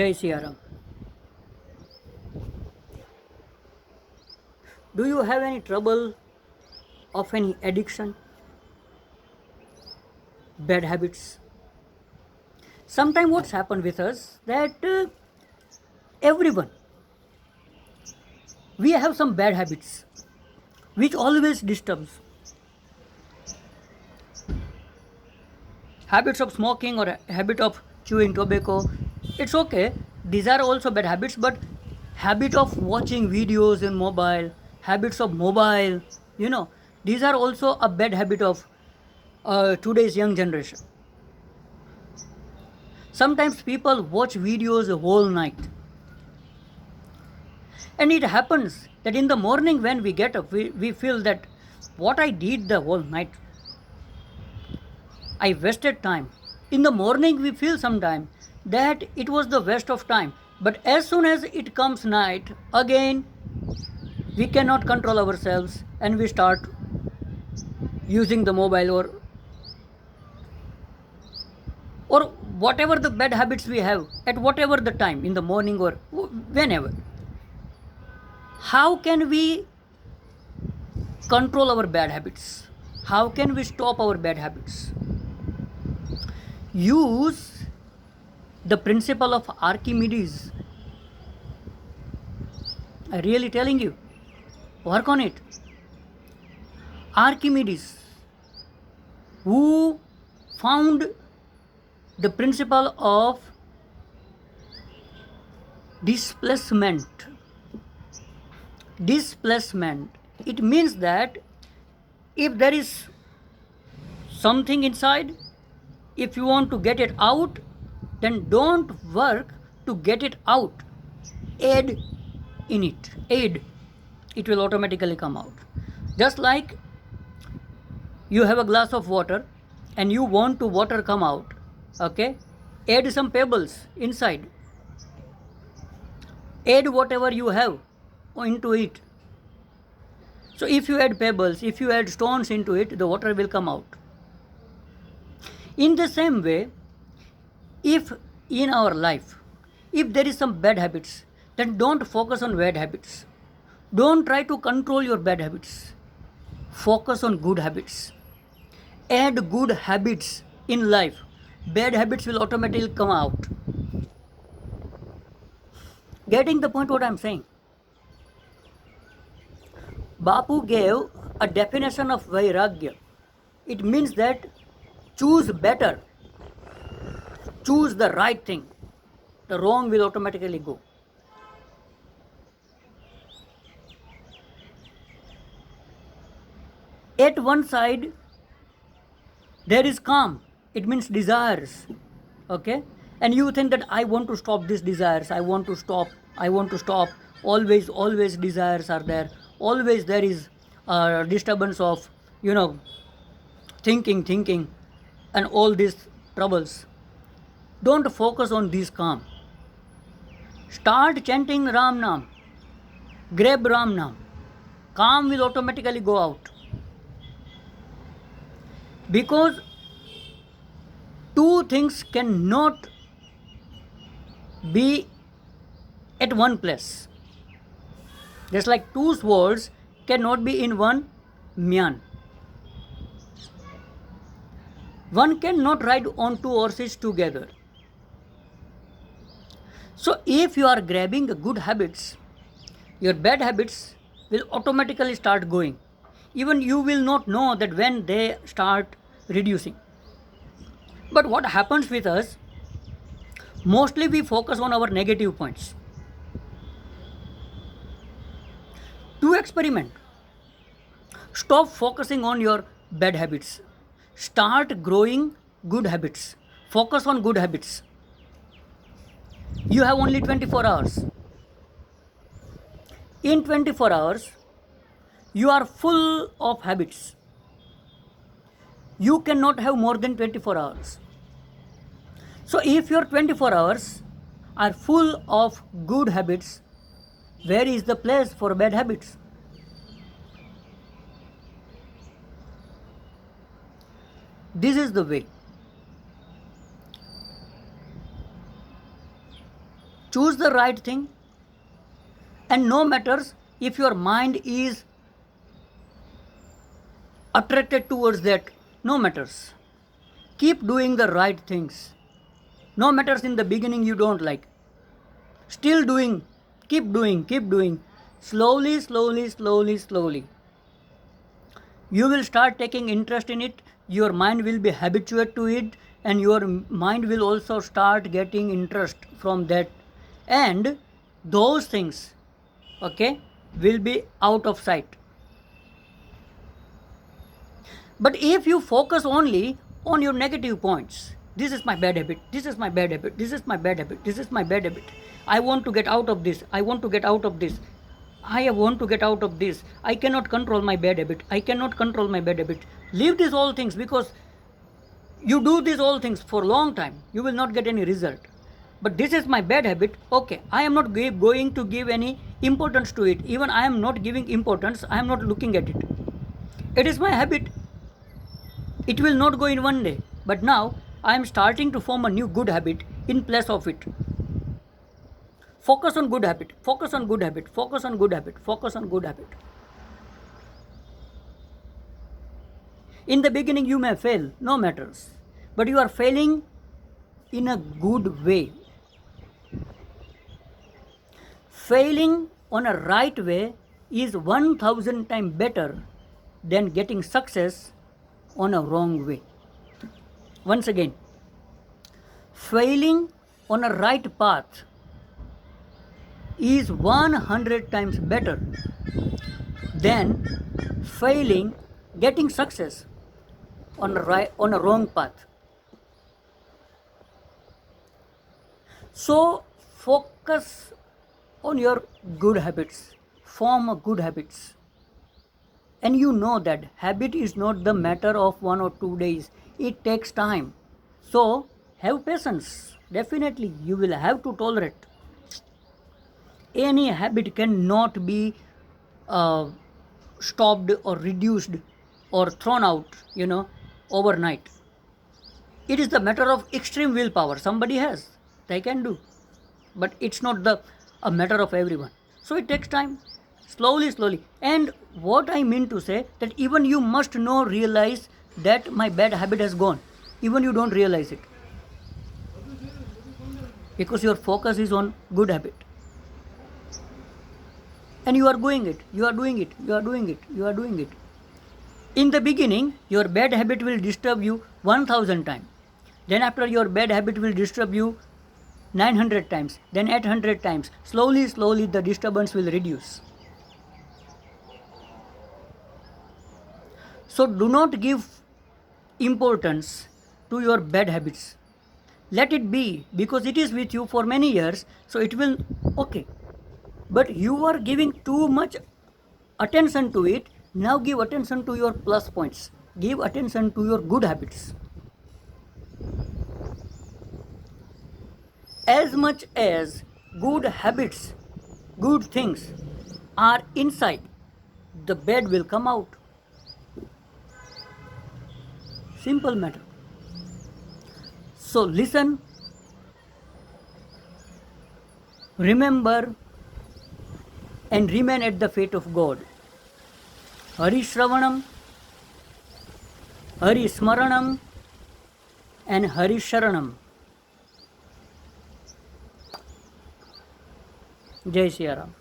Jai Siaram. Do you have any trouble of any addiction, bad habits? Sometimes what's happened with us that everyone, we have some bad habits which always disturbs. Habits of smoking or a habit of chewing tobacco, it's okay. These are also bad habits, but habit of watching videos in mobile, habits of mobile, these are also a bad habit of today's young generation. Sometimes people watch videos a whole night. And it happens that in the morning when we get up, we feel that what I did the whole night, I wasted time. In the morning we feel sometime that it was the waste of time. But as soon as it comes night, again we cannot control ourselves and we start using the mobile or whatever the bad habits we have at whatever the time in the morning or whenever. How can we control our bad habits? How can we stop our bad habits? Use the principle of Archimedes. I'm really telling you, work on it. Archimedes, who found the principle of displacement. Displacement, it means that if there is something inside, if you want to get it out, then don't work to get it out. Aid in it. Aid. It will automatically come out. Just like you have a glass of water and you want to water come out. Okay? Add some pebbles inside. Add whatever you have into it. So if you add pebbles, if you add stones into it, the water will come out. In the same way, if in our life, if there is some bad habits, then don't focus on bad habits. Don't try to control your bad habits. Focus on good habits. Add good habits in life. Bad habits will automatically come out. Getting the point what I'm saying? Bapu gave a definition of Vairagya. It means that choose better. Choose the right thing. The wrong will automatically go. At one side, there is calm. It means desires. Okay? And you think that I want to stop these desires. I want to stop. Always desires are there. Always there is a disturbance of, thinking, and all these troubles. Don't focus on this calm. Start chanting Ram Nam. Grab Ram Nam. Calm will automatically go out. Because two things cannot be at one place. Just like two swords cannot be in one myan. One cannot ride on two horses together. So if you are grabbing good habits, your bad habits will automatically start going. Even you will not know that when they start reducing. But what happens with us, mostly we focus on our negative points. Do experiment. Stop focusing on your bad habits. Start growing good habits. Focus on good habits. You have only 24 hours. In 24 hours, you are full of habits. You cannot have more than 24 hours. So if your 24 hours are full of good habits, where is the place for bad habits? This is the way. choose the right thing, and no matters if your mind is attracted towards that, no matters. Keep doing the right things. No matters in the beginning you don't like. Still doing, keep doing, keep doing. Slowly, slowly, slowly, slowly. You will start taking interest in it, your mind will be habituated to it, and your mind will also start getting interest from that. And those things, okay, will be out of sight. But if you focus only on your negative points, this is my bad habit, this is my bad habit, this is my bad habit, this is my bad habit, I want to get out of this, I want to get out of this, I want to get out of this, I cannot control my bad habit, I cannot control my bad habit. Leave these all things, because you do these all things for a long time, you will not get any result. But this is my bad habit, okay, I am not going to give any importance to it. Even I am not giving importance, I am not looking at it. It is my habit. It will not go in one day, but now I am starting to form a new good habit in place of it. Focus on good habit, focus on good habit, focus on good habit, focus on good habit. In the beginning you may fail, no matters, but you are failing in a good way. Failing on a right way is 1000 times better than getting success on a wrong way. Once again, failing on a right path is 100 times better than failing getting success on a wrong path. So focus on your good habits, form good habits. And you know that habit is not the matter of 1 or 2 days, it takes time. So have patience. Definitely you will have to tolerate. Any habit cannot be stopped or reduced or thrown out, overnight. It is the matter of extreme willpower. Somebody has, they can do, but it's not a matter of everyone. So it takes time, slowly, slowly. And what I mean to say, that even you must realize that my bad habit has gone. Even you don't realize it, because your focus is on good habit. And you are doing it, you are doing it, you are doing it, you are doing it. In the beginning, your bad habit will disturb you 1000 times. Then after, your bad habit will disturb you 900 times, then 800 times. Slowly, slowly the disturbance will reduce. So do not give importance to your bad habits. Let it be, because it is with you for many years, so it will, okay. But you are giving too much attention to it. Now give attention to your plus points. Give attention to your good habits. As much as good habits, good things are inside, the bad will come out. Simple matter. So listen, remember, and remain at the feet of God. Hari Shravanam, Hari Smaranam, and Hari Sharanam. Jai Siya Ram.